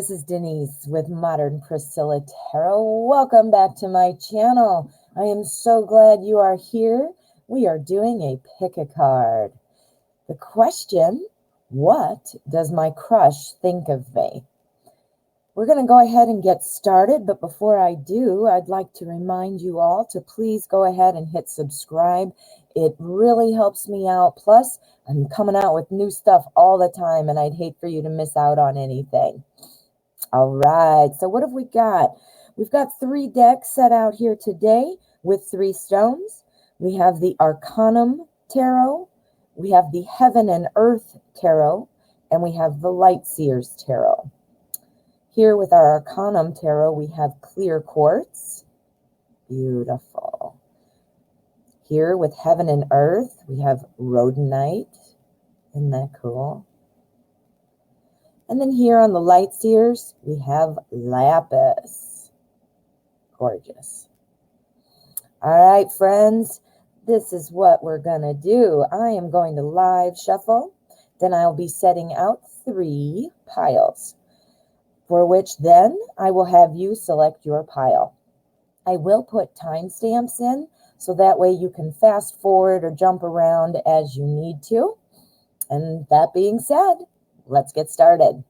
this is Denise with Modern Priscilla Tarot. Welcome back to my channel. I am so glad you are here. We are doing a pick a card. The question, what does my crush think of me? We're going to go ahead and get started, but before I do, I'd like to remind you all to please go ahead and hit subscribe. It really helps me out. Plus, I'm coming out with new stuff all the time, and I'd hate for you to miss out on anything. All right, so what have we got? We've got 3 decks set out here today with 3 stones. We have the Arcanum Tarot, we have the Heaven and Earth Tarot, and we have the Light Seers Tarot. Here with our Arcanum Tarot, we have clear quartz. Beautiful. Here with Heaven and Earth, we have rhodonite. Isn't that cool? And then here on the Light Seers, we have lapis. Gorgeous. All right, friends, this is what we're going to do. I am going to live shuffle. Then I'll be setting out 3 piles, for which then I will have you select your pile. I will put timestamps in, so that way you can fast forward or jump around as you need to. And that being said, let's get started.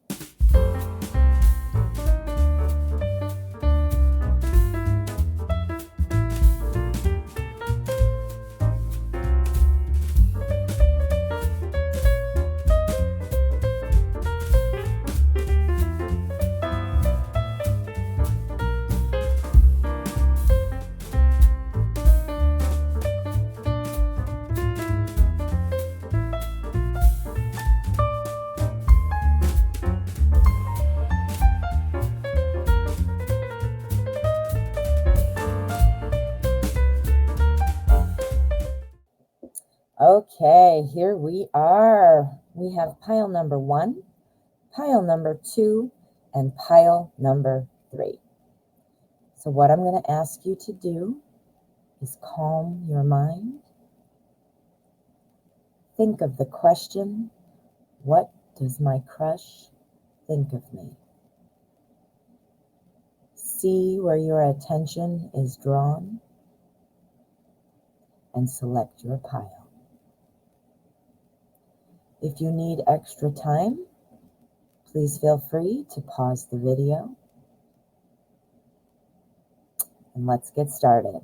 Okay, here we are. We have pile number 1, pile number 2, and pile number 3. So what I'm going to ask you to do is calm your mind. Think of the question, what does my crush think of me? See where your attention is drawn and select your pile. If you need extra time, please feel free to pause the video. And let's get started.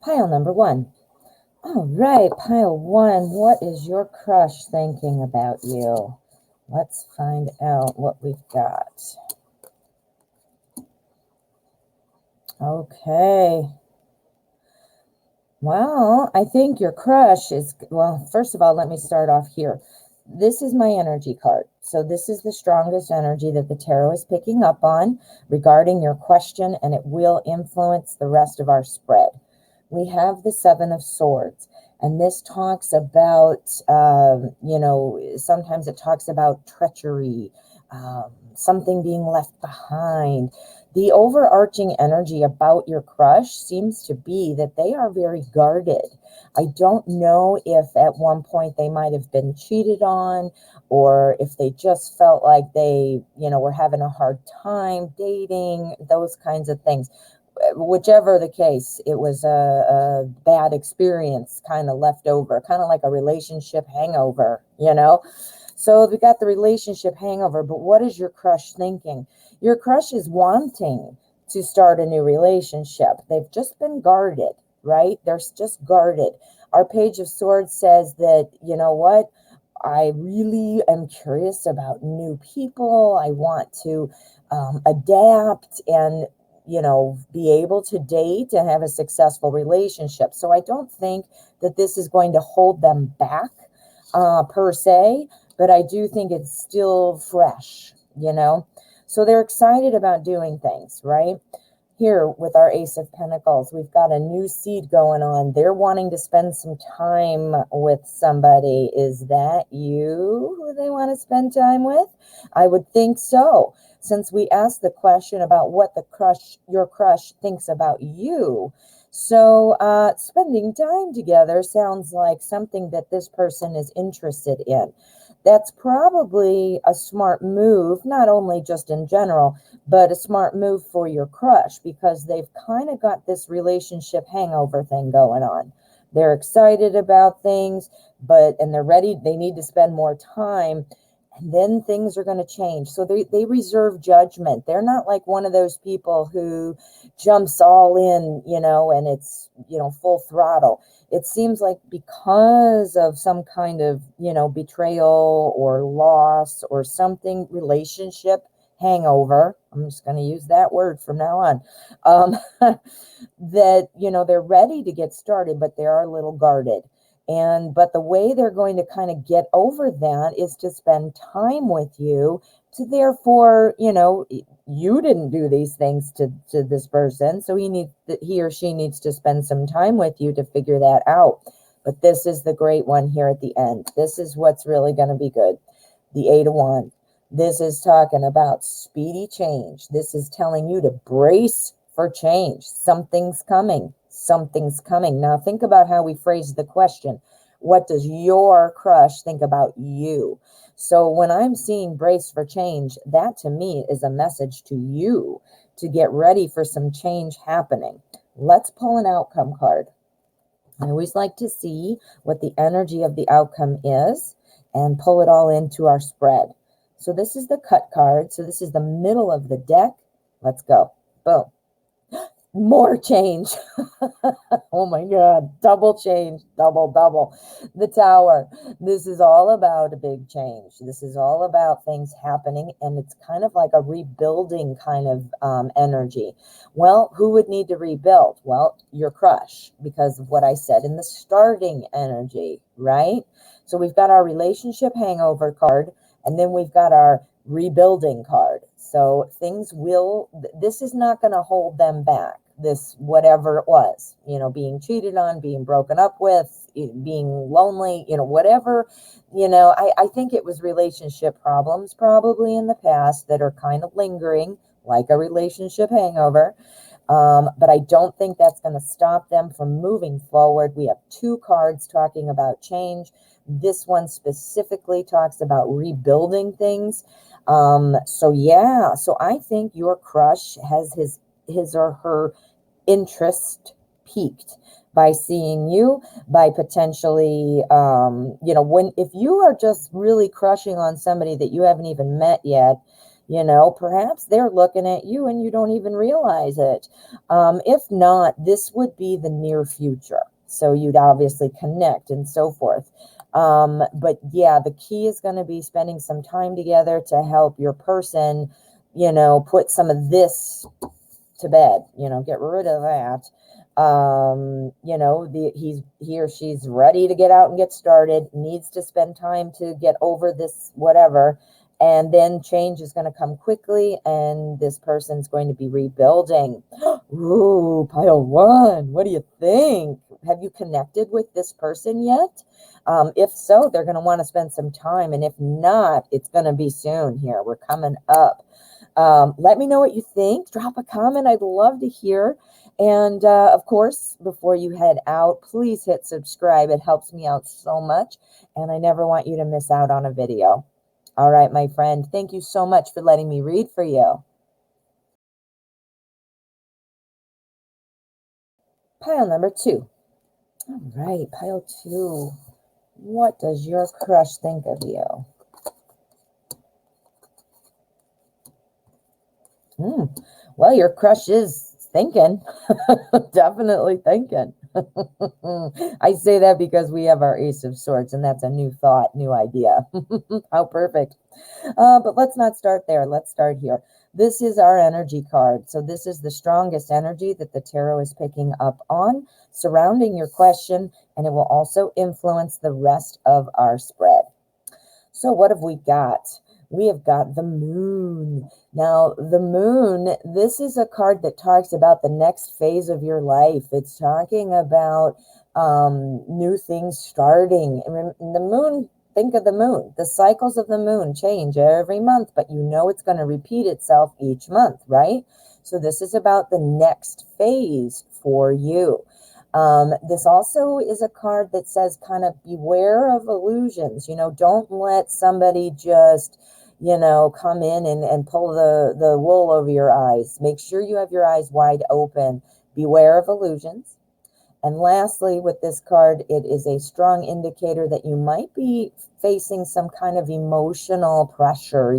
Pile number 1. All right, pile 1, what is your crush thinking about you? Let's find out what we've got. Okay. Well, I think your crush is, well, first of all, let me start off here. This is my energy card. So this is the strongest energy that the tarot is picking up on regarding your question, and it will influence the rest of our spread. We have the 7 of Swords, and this talks about, sometimes it talks about treachery, something being left behind. The overarching energy about your crush seems to be that they are very guarded. I don't know if at one point they might have been cheated on, or if they just felt like they, were having a hard time dating, those kinds of things. Whichever the case, it was a bad experience kind of left over, kind of like a relationship hangover, So we got the relationship hangover, but what is your crush thinking? Your crush is wanting to start a new relationship. They've just been guarded, right? They're just guarded. Our Page of Swords says that, you know what? I really am curious about new people. I want to adapt and, be able to date and have a successful relationship. So I don't think that this is going to hold them back per se, but I do think it's still fresh, So they're excited about doing things, right? Here with our Ace of Pentacles, we've got a new seed going on. They're wanting to spend some time with somebody. Is that you who they want to spend time with? I would think so. Since we asked the question about what your crush thinks about you, So spending time together sounds like something that this person is interested in. That's probably a smart move, not only just in general, but a smart move for your crush, because they've kind of got this relationship hangover thing going on. They're excited about things, and they're ready. They need to spend more time, and then things are going to change. So they reserve judgment. They're not like one of those people who jumps all in, and it's, full throttle. It seems like because of some kind of, betrayal or loss or something, relationship hangover, I'm just going to use that word from now on, that, they're ready to get started, but they are a little guarded. But the way they're going to kind of get over that is to spend time with you, to therefore, you didn't do these things to this person, so he or she needs to spend some time with you to figure that out. But this is the great one here at the end. This is what's really going to be good. The 8 of Wands. This is talking about speedy change. This is telling you to brace for change. Something's coming. Something's coming. Now think about how we phrased the question. What does your crush think about you? So when I'm seeing brace for change, that to me is a message to you to get ready for some change happening. Let's pull an outcome card. I always like to see what the energy of the outcome is and pull it all into our spread. So this is the cut card. So this is the middle of the deck. Let's go. Boom. More change. Oh my God. Double change. Double. The Tower. This is all about a big change. This is all about things happening, and it's kind of like a rebuilding kind of energy. Well, who would need to rebuild? Well, your crush, because of what I said in the starting energy, right? So we've got our relationship hangover card, and then we've got our rebuilding card. So this is not going to hold them back. This, whatever it was, being cheated on, being broken up with, being lonely, whatever, I think it was relationship problems probably in the past that are kind of lingering, like a relationship hangover. But I don't think that's going to stop them from moving forward. We have 2 cards talking about change. This one specifically talks about rebuilding things. So I think your crush has his or her interest piqued by seeing you, by potentially, if you are just really crushing on somebody that you haven't even met yet, perhaps they're looking at you and you don't even realize it. If not, this would be the near future. So you'd obviously connect and so forth. But yeah, the key is going to be spending some time together to help your person, put some of this to bed, get rid of that. He or she's ready to get out and get started, needs to spend time to get over this, whatever. And then change is going to come quickly, and this person's going to be rebuilding. Ooh, pile 1. What do you think? Have you connected with this person yet? If so, they're going to want to spend some time. And if not, it's going to be soon here. We're coming up. Let me know what you think. Drop a comment. I'd love to hear. And of course, before you head out, please hit subscribe. It helps me out so much. And I never want you to miss out on a video. All right, my friend. Thank you so much for letting me read for you. Pile number 2. All right, pile 2. What does your crush think of you? Well, your crush is thinking. Definitely thinking. I say that because we have our Ace of Swords, and that's a new thought, new idea. How perfect. But let's not start there. Let's start here. This is our energy card. So this is the strongest energy that the tarot is picking up on surrounding your question, and it will also influence the rest of our spread. So what have we got? We have got the Moon. Now, the Moon, this is a card that talks about the next phase of your life. It's talking about new things starting. And the Moon, think of the Moon. The cycles of the Moon change every month, but it's going to repeat itself each month, right? So this is about the next phase for you. This also is a card that says kind of beware of illusions. Don't let somebody just, come in and pull the wool over your eyes. Make sure you have your eyes wide open. Beware of illusions. And lastly, with this card, it is a strong indicator that you might be facing some kind of emotional pressure,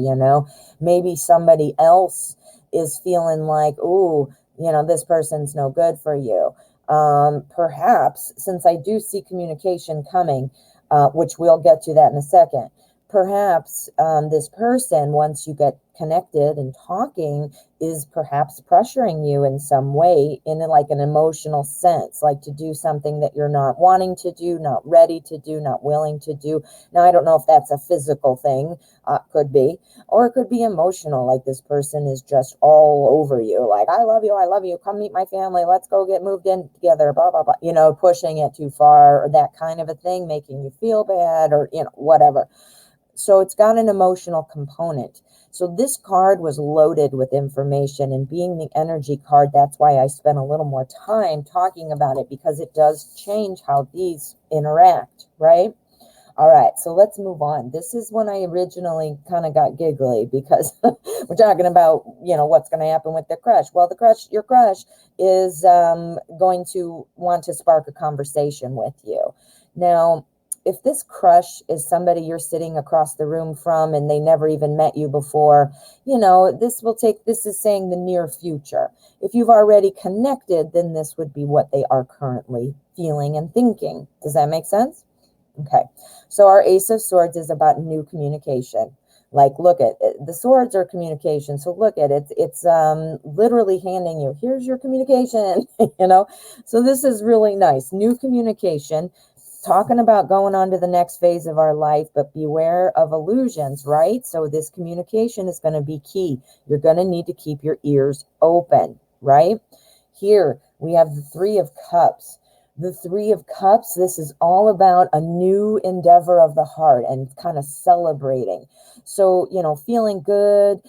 Maybe somebody else is feeling like, ooh, this person's no good for you. Perhaps, since I do see communication coming, which we'll get to that in a second, perhaps this person, once you get connected and talking, is perhaps pressuring you in some way, in like an emotional sense, like to do something that you're not wanting to do, not ready to do, not willing to do. Now, I don't know if that's a physical thing, could be, or it could be emotional, like this person is just all over you, like, I love you, come meet my family, let's go get moved in together, blah, blah, blah, pushing it too far, or that kind of a thing, making you feel bad, or, whatever. So it's got an emotional component. So this card was loaded with information, and being the energy card, that's why I spent a little more time talking about it, because it does change how these interact, right? All right, so let's move on. This is when I originally kind of got giggly, because we're talking about, what's going to happen with the crush. Well, your crush is going to want to spark a conversation with you. Now, if this crush is somebody you're sitting across the room from and they never even met you before, this is saying the near future. If you've already connected, then this would be what they are currently feeling and thinking. Does that make sense? Okay. So our Ace of Swords is about new communication. Like, look at it. The swords are communication. So look at it. It's literally handing you, here's your communication, So this is really nice. New communication. Talking about going on to the next phase of our life, but beware of illusions, right? So this communication is going to be key. You're going to need to keep your ears open, right? Here we have the Three of Cups. The Three of Cups, this is all about a new endeavor of the heart and kind of celebrating. So, feeling good,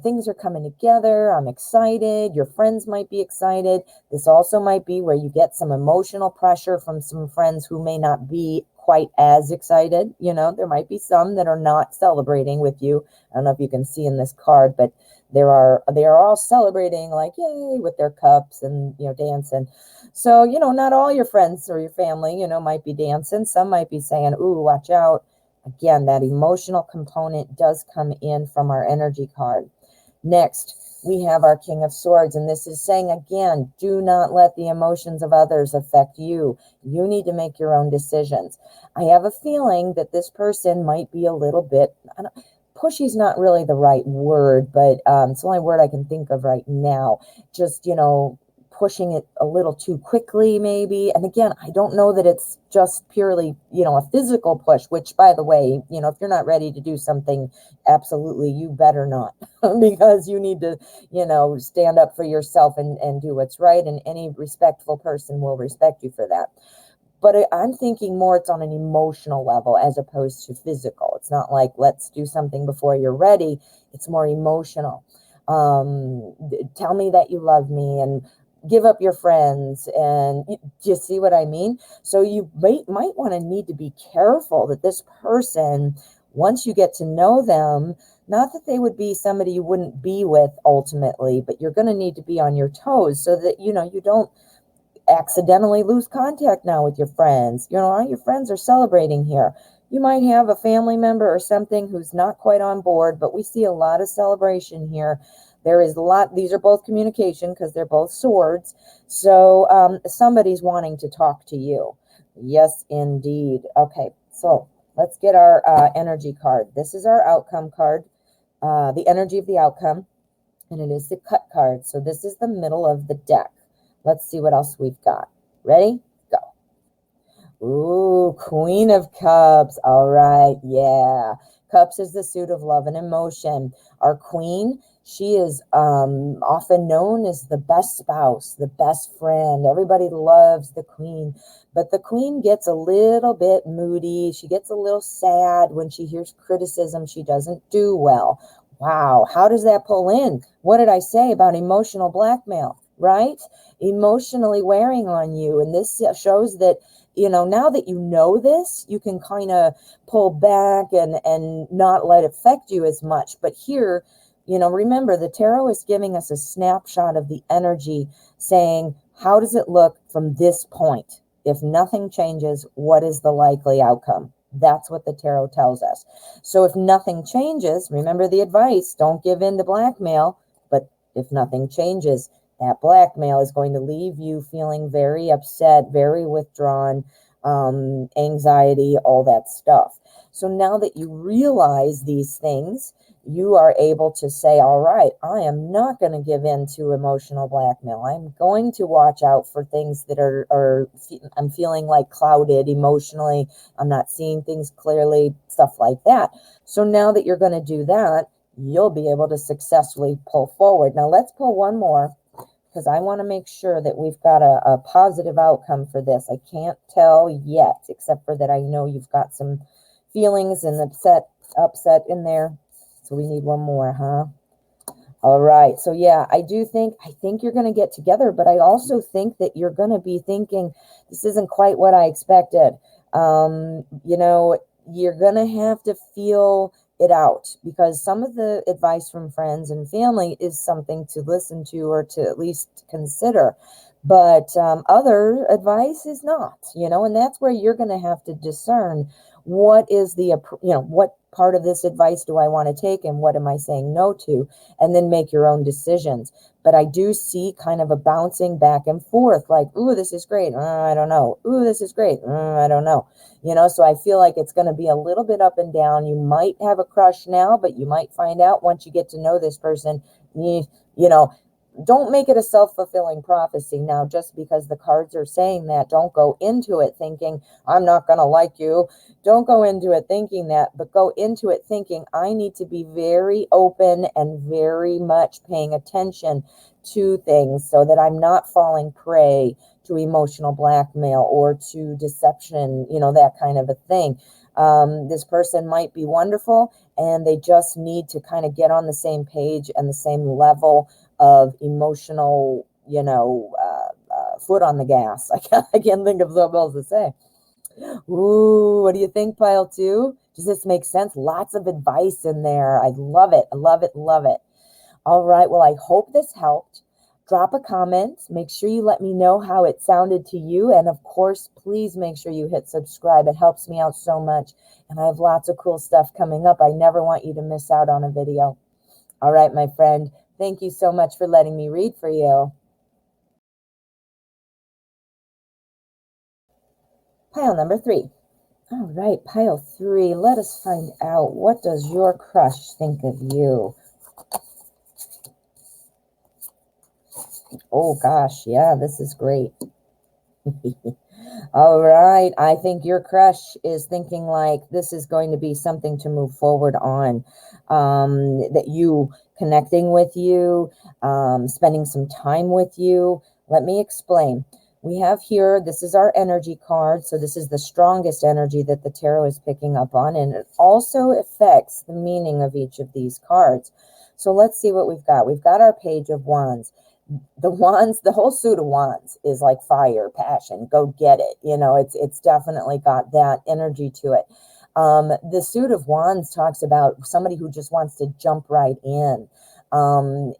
things are coming together. I'm excited. Your friends might be excited. This also might be where you get some emotional pressure from some friends who may not be quite as excited. There might be some that are not celebrating with you. I don't know if you can see in this card, but they are all celebrating, like, yay, with their cups and, dancing. So, not all your friends or your family, might be dancing. Some might be saying, ooh, watch out. Again, that emotional component does come in from our energy card. Next, we have our King of Swords, and this is saying, again, do not let the emotions of others affect you. You need to make your own decisions. I have a feeling that this person might be a little bit, pushy is not really the right word, but it's the only word I can think of right now. Just, pushing it a little too quickly, maybe. And again, I don't know that it's just purely, a physical push, which, by the way, if you're not ready to do something, absolutely, you better not, because you need to, stand up for yourself and do what's right. And any respectful person will respect you for that. But I'm thinking more it's on an emotional level as opposed to physical. It's not like, let's do something before you're ready. It's more emotional. Tell me that you love me and give up your friends. And do you see what I mean? So you might want to need to be careful that this person, once you get to know them, not that they would be somebody you wouldn't be with ultimately, but you're going to need to be on your toes so that, you don't accidentally lose contact now with your friends. All your friends are celebrating here. You might have a family member or something who's not quite on board, but we see a lot of celebration here. There is a lot. These are both communication because they're both swords. So somebody's wanting to talk to you. Yes, indeed. Okay, so let's get our energy card. This is our outcome card, the energy of the outcome, and it is the cut card. So this is the middle of the deck. Let's see what else we've got. Ready? Go. Ooh, Queen of Cups. All right, yeah. Cups is the suit of love and emotion. Our queen, she is often known as the best spouse, the best friend. Everybody loves the queen. But the queen gets a little bit moody. She gets a little sad when she hears criticism she doesn't do well. Wow, how does that pull in? What did I say about emotional blackmail? right? Emotionally wearing on you. And this shows that, now that you know this, you can kind of pull back and not let it affect you as much. But here, remember, the tarot is giving us a snapshot of the energy, saying, how does it look from this point? If nothing changes, what is the likely outcome? That's what the tarot tells us. So if nothing changes, remember the advice, don't give in to blackmail. But if nothing changes, that blackmail is going to leave you feeling very upset, very withdrawn, anxiety, all that stuff. So now that you realize these things, you are able to say, all right, I am not going to give in to emotional blackmail. I'm going to watch out for things that I'm feeling like clouded emotionally. I'm not seeing things clearly, stuff like that. So now that you're going to do that, you'll be able to successfully pull forward. Now let's pull one more, because I want to make sure that we've got a positive outcome for this. I can't tell yet, except for that I know you've got some feelings and upset in there. So we need one more, huh? All right. So yeah, I think you're going to get together, but I also think that you're going to be thinking, this isn't quite what I expected. You're going to have to feel it out, because some of the advice from friends and family is something to listen to or to at least consider. But other advice is not, and that's where you're going to have to discern what is what part of this advice do I want to take and what am I saying no to, and then make your own decisions. But I do see kind of a bouncing back and forth, like, ooh, this is great. I don't know. Ooh, this is great. I don't know. So I feel like it's going to be a little bit up and down. You might have a crush now, but you might find out once you get to know this person, don't make it a self-fulfilling prophecy. Now, just because the cards are saying that, don't go into it thinking, I'm not going to like you. Don't go into it thinking that, but go into it thinking, I need to be very open and very much paying attention to things so that I'm not falling prey to emotional blackmail or to deception, that kind of a thing. This person might be wonderful, and they just need to kind of get on the same page and the same level of emotional, foot on the gas. I can't think of something else to say. Ooh, what do you think, pile two? Does this make sense? Lots of advice in there. I love it. I love it. Love it. All right. Well, I hope this helped. Drop a comment. Make sure you let me know how it sounded to you. And of course, please make sure you hit subscribe. It helps me out so much. And I have lots of cool stuff coming up. I never want you to miss out on a video. All right, my friend. Thank you so much for letting me read for you. Pile number 3. All right, pile 3. Let us find out, what does your crush think of you? Oh gosh, yeah, this is great. All right, I think your crush is thinking like this is going to be something to move forward on. That you connecting with you, spending some time with you. Let me explain. We have here, this is our energy card. So this is the strongest energy that the tarot is picking up on, and it also affects the meaning of each of these cards. So let's see what we've got. We've got our Page of Wands. The wands, the whole suit of wands is like fire, passion, go get it. It's definitely got that energy to it. The suit of wands talks about somebody who just wants to jump right in.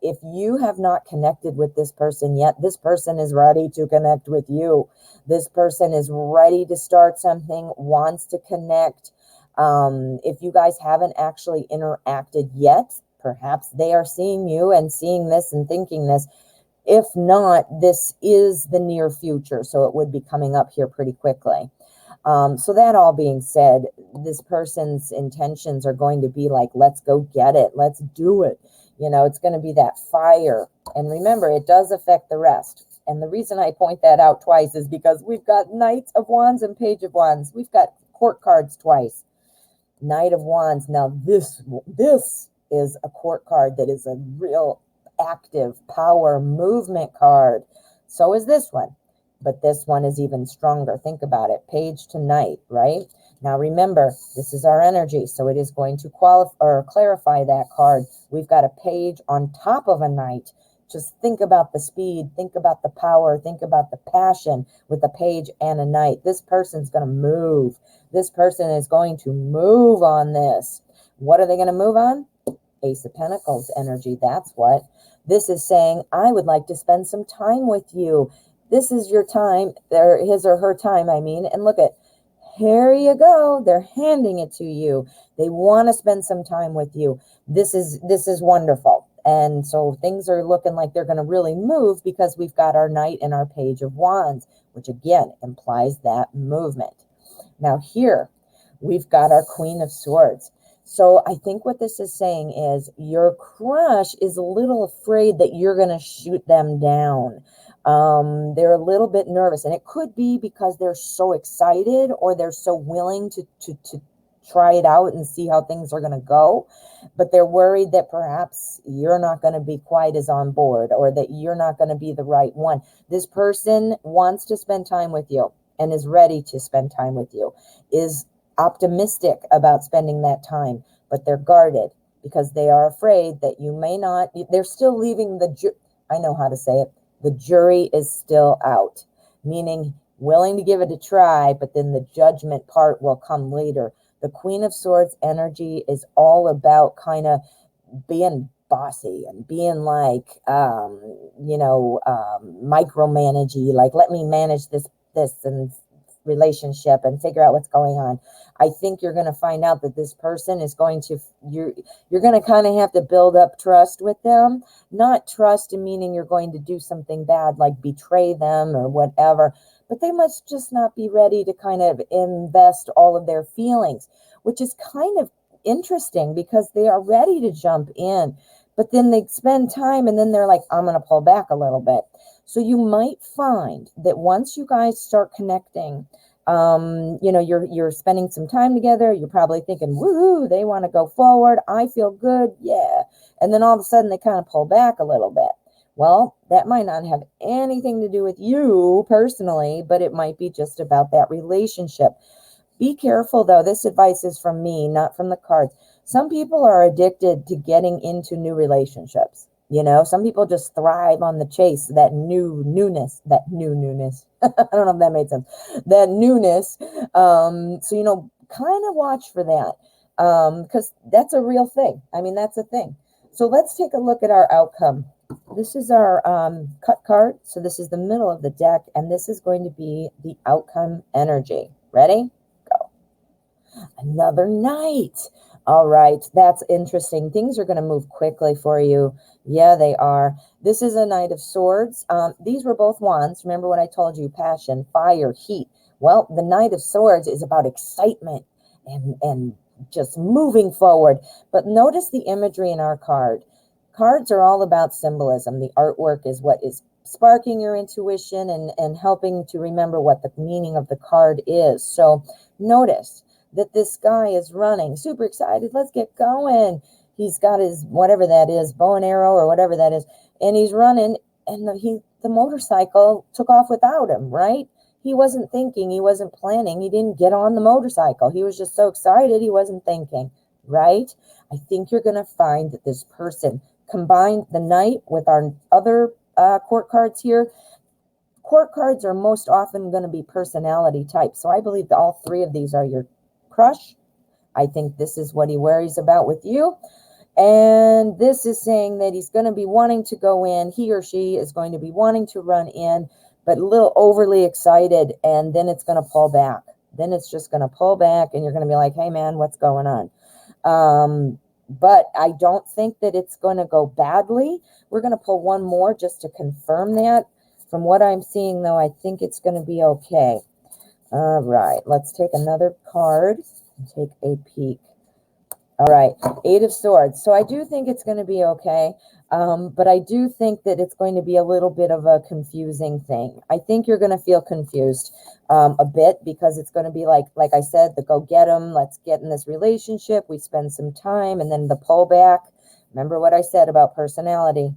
If you have not connected with this person yet, this person is ready to connect with you. This person is ready to start something, wants to connect. If you guys haven't actually interacted yet, perhaps they are seeing you and seeing this and thinking this. If not, this is the near future, so it would be coming up here pretty quickly. So that all being said, this person's intentions are going to be like, let's go get it. Let's do it. It's going to be that fire. And remember, it does affect the rest. And the reason I point that out twice is because we've got Knight of Wands and Page of Wands. We've got court cards twice. Knight of Wands. Now, this is a court card that is a real active power movement card. So is this one, but this one is even stronger. Think about it. Page to Knight, right? Now remember, this is our energy, so it is going to qualify or clarify that card. We've got a page on top of a knight Just think about the speed, think about the power, think about the passion with a page and a knight. This person's going to move. This person is going to move on this. What are they going to move on? Ace of Pentacles energy. That's what. This is saying, I would like to spend some time with you. This is your time, or his or her time, I mean. And look at, here you go. They're handing it to you. They want to spend some time with you. This is wonderful. And so things are looking like they're going to really move because we've got our Knight and our Page of Wands, which again implies that movement. Now here, we've got our Queen of Swords. So I think what this is saying is your crush is a little afraid that you're going to shoot them down. They're a little bit nervous, and it could be because they're so excited or they're so willing to try it out and see how things are going to go. But they're worried that perhaps you're not going to be quite as on board, or that you're not going to be the right one. This person wants to spend time with you and is ready to spend time with you, is optimistic about spending that time, but they're guarded because they are afraid that you may not. They're still leaving I know how to say it. The jury is still out, meaning willing to give it a try, but then the judgment part will come later. The Queen of Swords energy is all about kind of being bossy and being like, micromanagey, like, let me manage this and relationship and figure out what's going on. I think you're going to find out that this person is going to, you're going to kind of have to build up trust with them. Not trust meaning you're going to do something bad, like betray them or whatever, but they must just not be ready to kind of invest all of their feelings, which is kind of interesting because they are ready to jump in, but then they spend time and then they're like, I'm going to pull back a little bit. So you might find that once you guys start connecting, you're spending some time together, you're probably thinking, woohoo, they want to go forward. I feel good. Yeah. And then all of a sudden they kind of pull back a little bit. Well, that might not have anything to do with you personally, but it might be just about that relationship. Be careful though. This advice is from me, not from the cards. Some people are addicted to getting into new relationships. Some people just thrive on the chase, that newness. I don't know if that made sense. That newness. So, kind of watch for that because that's a real thing. I mean, that's a thing. So let's take a look at our outcome. This is our cut card. So this is the middle of the deck, and this is going to be the outcome energy. Ready? Go. Another Knight. All right, that's interesting. Things are going to move quickly for you. Yeah, they are. This is a Knight of Swords. These were both wands. Remember what I told you, passion, fire, heat. Well, the Knight of Swords is about excitement and just moving forward. But notice the imagery in our card. Cards are all about symbolism. The artwork is what is sparking your intuition and helping to remember what the meaning of the card is. So notice that this guy is running, super excited. Let's get going. He's got his, whatever that is, bow and arrow or whatever that is, and he's running, and the motorcycle took off without him, right? He wasn't thinking, he wasn't planning, he didn't get on the motorcycle. He was just so excited, he wasn't thinking, right? I think you're going to find that this person combined the Knight with our other court cards here. Court cards are most often going to be personality types. So I believe that all three of these are your crush. I think this is what he worries about with you. And this is saying that he's going to be wanting to go in. He or she is going to be wanting to run in, but a little overly excited. And then it's going to pull back. Then it's just going to pull back and you're going to be like, hey man, what's going on? But I don't think that it's going to go badly. We're going to pull one more just to confirm that. From what I'm seeing though, I think it's going to be okay. All right, let's take another card and take a peek. All right, Eight of Swords. So I do think it's going to be okay, but I do think that it's going to be a little bit of a confusing thing. I think you're going to feel confused a bit because it's going to be like I said, the go get 'em, let's get in this relationship, we spend some time, and then the pullback. Remember what I said about personality.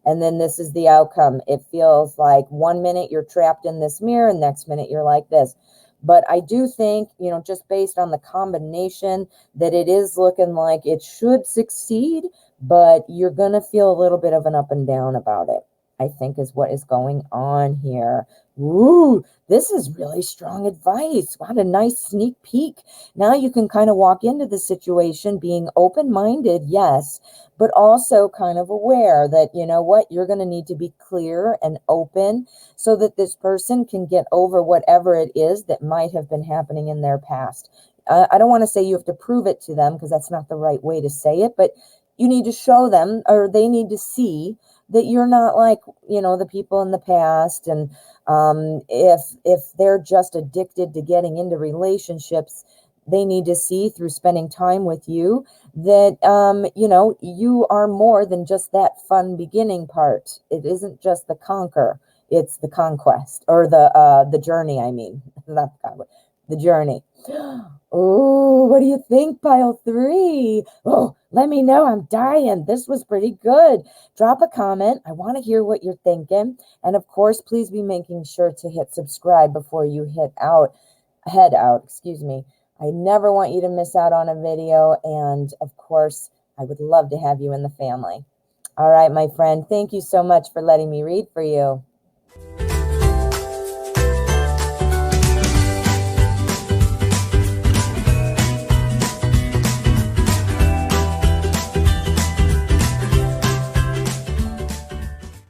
And then this is the outcome. It feels like 1 minute you're trapped in this mirror and next minute you're like this. But I do think, just based on the combination, that it is looking like it should succeed, but you're going to feel a little bit of an up and down about it, I think, is what is going on here. Ooh, this is really strong advice. What a nice sneak peek. Now you can kind of walk into the situation being open-minded, yes, but also kind of aware that, you know what, you're going to need to be clear and open so that this person can get over whatever it is that might have been happening in their past. I don't want to say you have to prove it to them, because that's not the right way to say it, but you need to show them, or they need to see that you're not like, you know, the people in the past. And if they're just addicted to getting into relationships, they need to see through spending time with you that, you know, you are more than just that fun beginning part. It isn't just the conquer, it's the conquest, or the journey, I mean, not the conquest, the journey. Oh, what do you think, pile 3? Oh, let me know. I'm dying. This was pretty good. Drop a comment. I want to hear what you're thinking. And of course, please be making sure to hit subscribe before you head out, excuse me. I never want you to miss out on a video. And of course, I would love to have you in the family. All right, my friend, thank you so much for letting me read for you.